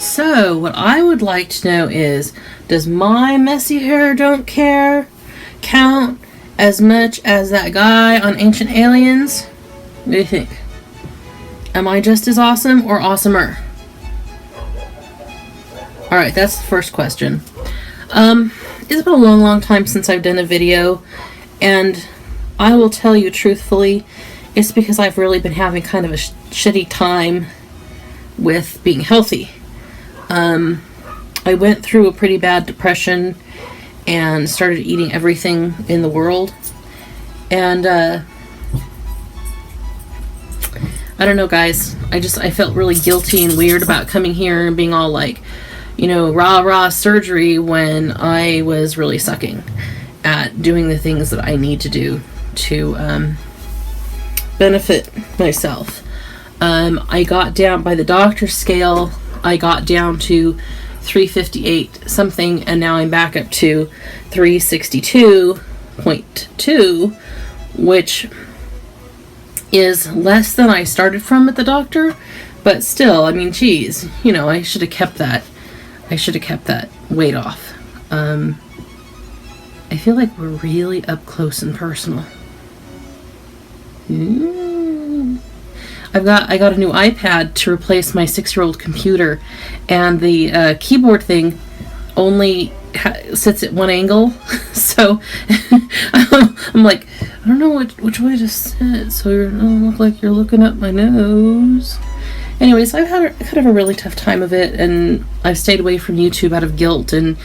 So, what I would like to know is, does my messy hair don't care count as much as that guy on Ancient Aliens? What do you think? Am I just as awesome or awesomer? Alright, that's the first question. It's been a long time since I've done a video, and I will tell you truthfully, it's because I've really been having kind of a shitty time with being healthy. I went through a pretty bad depression and started eating everything in the world. And, I don't know, guys. I felt really guilty and weird about coming here and being all like, rah surgery when I was really sucking at doing the things that I need to do to, benefit myself. I got down by the doctor's scale. I got down to 358 something, and now I'm back up to 362.2, which is less than I started from at the doctor, but still, I mean, geez, I should have kept that. I should have kept that weight off. I feel like we're really up close and personal. I got a new iPad to replace my 6-year-old computer, and the keyboard thing only sits at one angle, so I'm like, I don't know which way to sit, so you don't look like you're looking up my nose. Anyways, I've had kind of a really tough time of it, and I've stayed away from YouTube out of guilt and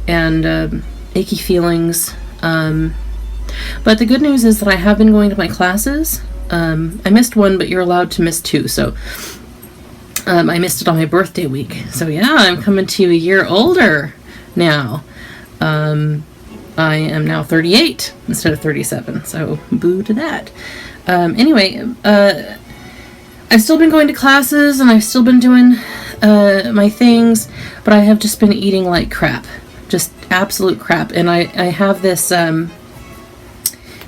achy feelings. But the good news is that I have been going to my classes. I missed one, but you're allowed to miss 2, so I missed it on my birthday week. So yeah, I'm coming to you a year older now. I am now 38 instead of 37, so boo to that. Anyway, I've still been going to classes, and I've still been doing my things, but I have just been eating like crap. Just absolute crap. And I have this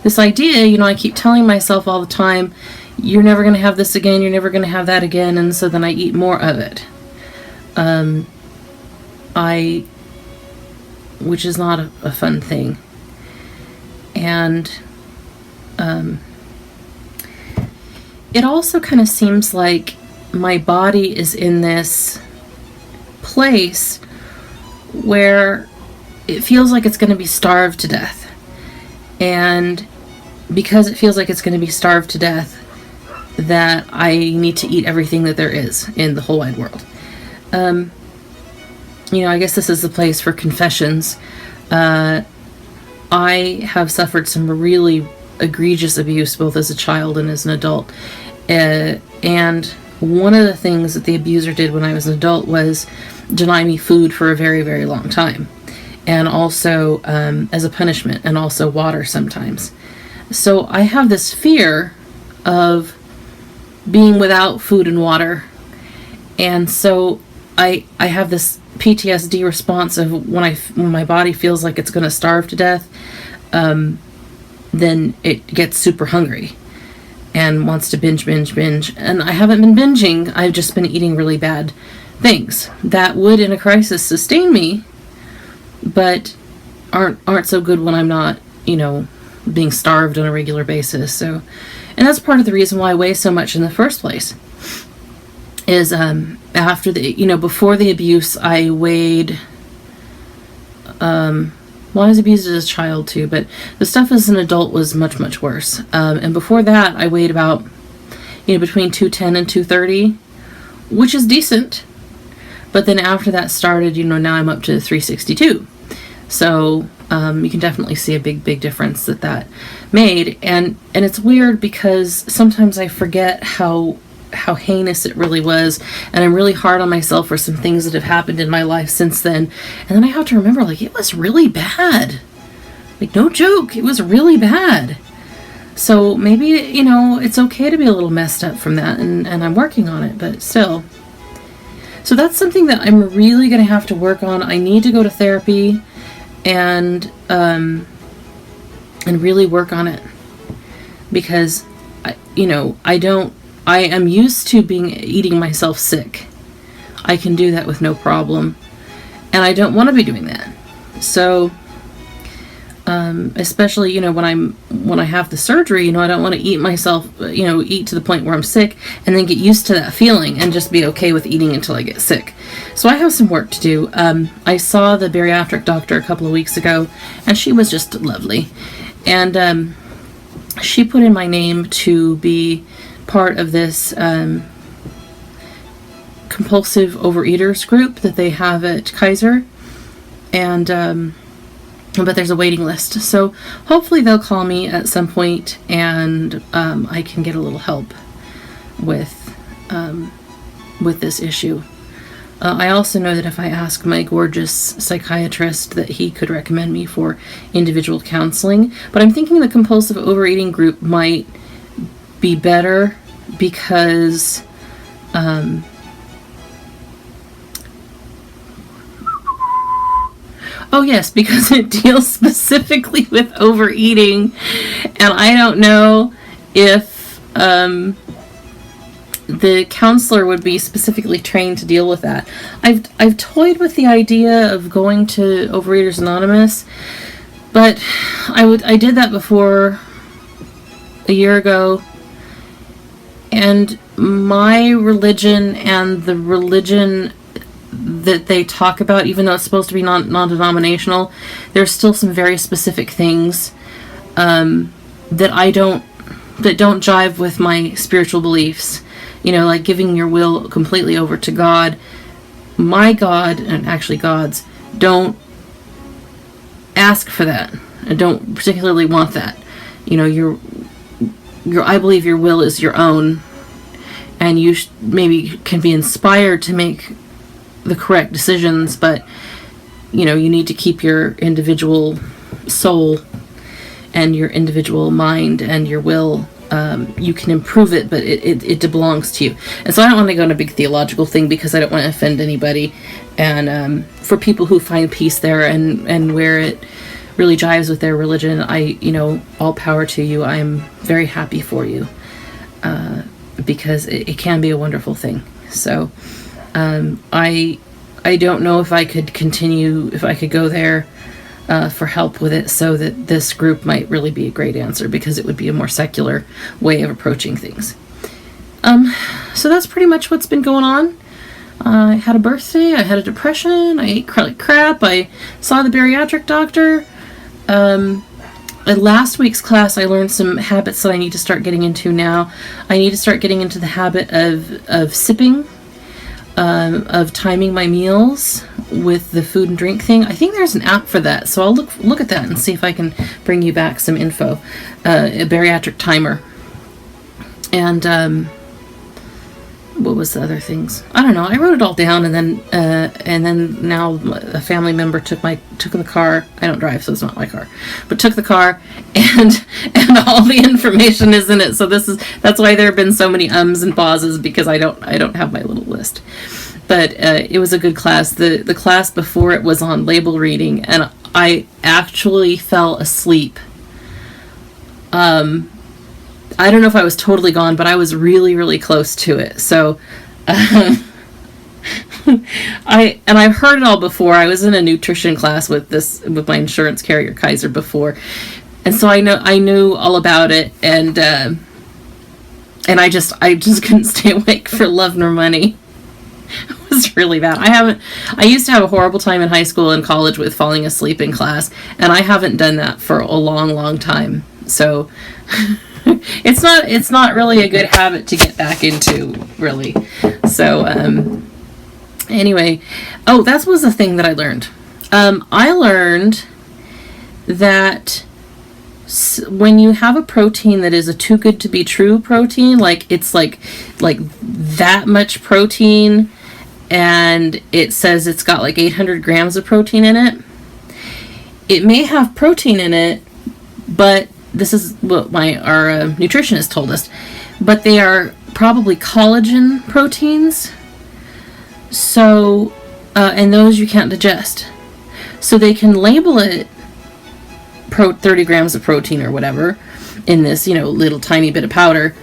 this idea, I keep telling myself all the time, you're never going to have this again, you're never going to have that again, and so then I eat more of it. Which is not a fun thing. And it also kind of seems like my body is in this place where it feels like it's going to be starved to death. And because it feels like it's going to be starved to death, that I need to eat everything that there is in the whole wide world. I guess this is the place for confessions. I have suffered some really egregious abuse, both as a child and as an adult. And one of the things that the abuser did when I was an adult was deny me food for a very, very long time. And also as a punishment, and also water sometimes. So I have this fear of being without food and water. And so I have this PTSD response of when my body feels like it's going to starve to death, then it gets super hungry and wants to binge. And I haven't been binging. I've just been eating really bad things that would, in a crisis, sustain me, but aren't so good when I'm not, being starved on a regular basis. So, and that's part of the reason why I weigh so much in the first place. Is after before the abuse, I weighed. I was abused as a child too, but the stuff as an adult was much worse. And before that, I weighed about, between 210 and 230, which is decent. But then after that started, now I'm up to 362. So you can definitely see a big difference that made. And it's weird because sometimes I forget how heinous it really was, and I'm really hard on myself for some things that have happened in my life since then. And then I have to remember, it was really bad. No joke, it was really bad. So maybe, it's okay to be a little messed up from that, and I'm working on it, but still. So that's something that I'm really going to have to work on. I need to go to therapy and really work on it, because I am used to eating myself sick. I can do that with no problem. And I don't want to be doing that. So, especially, when I have the surgery, I don't want to eat myself, eat to the point where I'm sick and then get used to that feeling and just be okay with eating until I get sick. So I have some work to do. I saw the bariatric doctor a couple of weeks ago, and she was just lovely. And she put in my name to be part of this compulsive overeaters group that they have at Kaiser. And but there's a waiting list. So hopefully they'll call me at some point, and I can get a little help with this issue. I also know that if I ask my gorgeous psychiatrist, that he could recommend me for individual counseling. But I'm thinking the compulsive overeating group might be better because oh yes, because it deals specifically with overeating, and I don't know if the counselor would be specifically trained to deal with that. I've toyed with the idea of going to Overeaters Anonymous, but I did that before a year ago, and my religion and the religion that they talk about, even though it's supposed to be non-denominational, there's still some very specific things that don't jive with my spiritual beliefs. Like giving your will completely over to God. My God, and actually God's, don't ask for that. I don't particularly want that. I believe your will is your own, and you maybe can be inspired to make the correct decisions, but you need to keep your individual soul and your individual mind and your will. You can improve it, but it belongs to you. And so I don't want to go on a big theological thing because I don't want to offend anybody. And for people who find peace there and where it really jives with their religion, all power to you. I'm very happy for you because it can be a wonderful thing. So I don't know if I could go there for help with it, so that this group might really be a great answer, because it would be a more secular way of approaching things. So that's pretty much what's been going on. I had a birthday, I had a depression, I ate like crap, I saw the bariatric doctor. In last week's class, I learned some habits that I need to start getting into now. I need to start getting into the habit of sipping, of timing my meals with the food and drink thing. I think there's an app for that, so I'll look at that and see if I can bring you back some info. A bariatric timer. And what was the other things? I don't know. I wrote it all down, and then now a family member took the car. I don't drive, so it's not my car, but took the car, and all the information is in it. So that's why there have been so many ums and pauses, because I don't have my little list. But it was a good class. The class before it was on label reading, and I actually fell asleep. I don't know if I was totally gone, but I was really, really close to it. So, I've heard it all before. I was in a nutrition class with my insurance carrier Kaiser before, and so I knew all about it, and I just couldn't stay awake for love nor money. It was really bad. I used to have a horrible time in high school and college with falling asleep in class, and I haven't done that for a long, long time. So. It's not really a good habit to get back into, really. So, anyway. Oh, that was the thing that I learned. I learned that when you have a protein that is a too good to be true protein, like it's like that much protein, and it says it's got like 800 grams of protein in it, it may have protein in it, but this is what our nutritionist told us, but they are probably collagen proteins. So, and those you can't digest. So they can label it 30 grams of protein or whatever in this, little tiny bit of powder,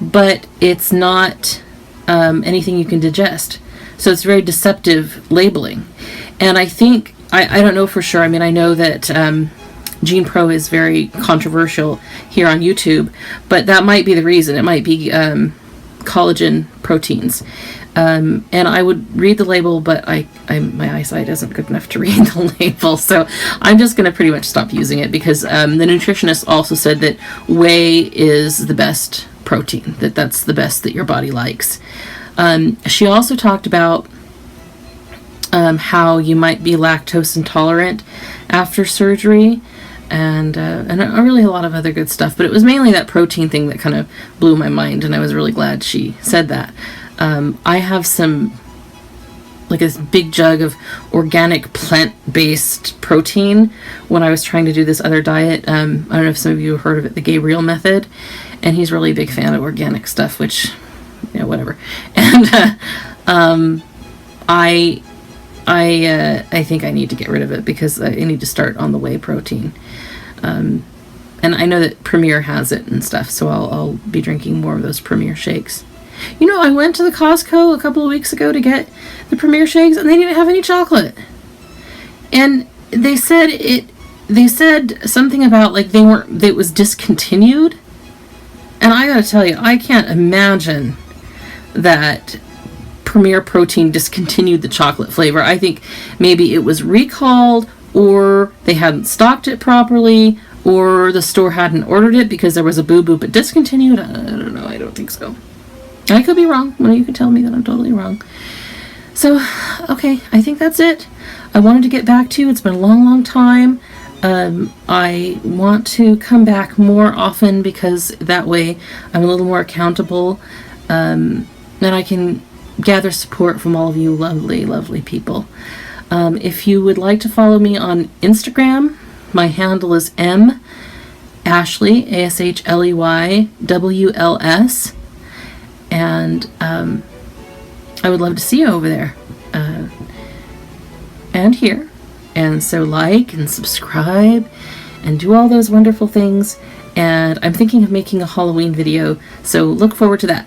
but it's not anything you can digest. So it's very deceptive labeling. And I think, I don't know for sure. I mean, I know that Gene Pro is very controversial here on YouTube, but that might be the reason. It might be collagen proteins. And I would read the label, but my eyesight isn't good enough to read the label, so I'm just going to pretty much stop using it, because the nutritionist also said that whey is the best protein, that's the best that your body likes. She also talked about how you might be lactose intolerant after surgery, and really a lot of other good stuff, but it was mainly that protein thing that kind of blew my mind, and I was really glad she said that. I have some, like this big jug of organic plant-based protein when I was trying to do this other diet. I don't know if some of you have heard of it, the Gabriel method, and he's really a big fan of organic stuff, which, whatever. And I think I need to get rid of it, because I need to start on the whey protein. And I know that Premier has it and stuff, so I'll be drinking more of those Premier shakes. I went to the Costco a couple of weeks ago to get the Premier shakes, and they didn't have any chocolate. And they said something about like it was discontinued. And I gotta tell you, I can't imagine that Premier Protein discontinued the chocolate flavor. I think maybe it was recalled, or they hadn't stocked it properly, or the store hadn't ordered it because there was a boo-boo, but discontinued? I don't know. I don't think so. I could be wrong. Well, you could tell me that I'm totally wrong. So, okay, I think that's it. I wanted to get back to you. It's been a long, long time. I want to come back more often, because that way I'm a little more accountable. And I can gather support from all of you lovely, lovely people. If you would like to follow me on Instagram, my handle is Ashley, ASHLEYWLS. And I would love to see you over there and here. And so like and subscribe and do all those wonderful things. And I'm thinking of making a Halloween video, so look forward to that.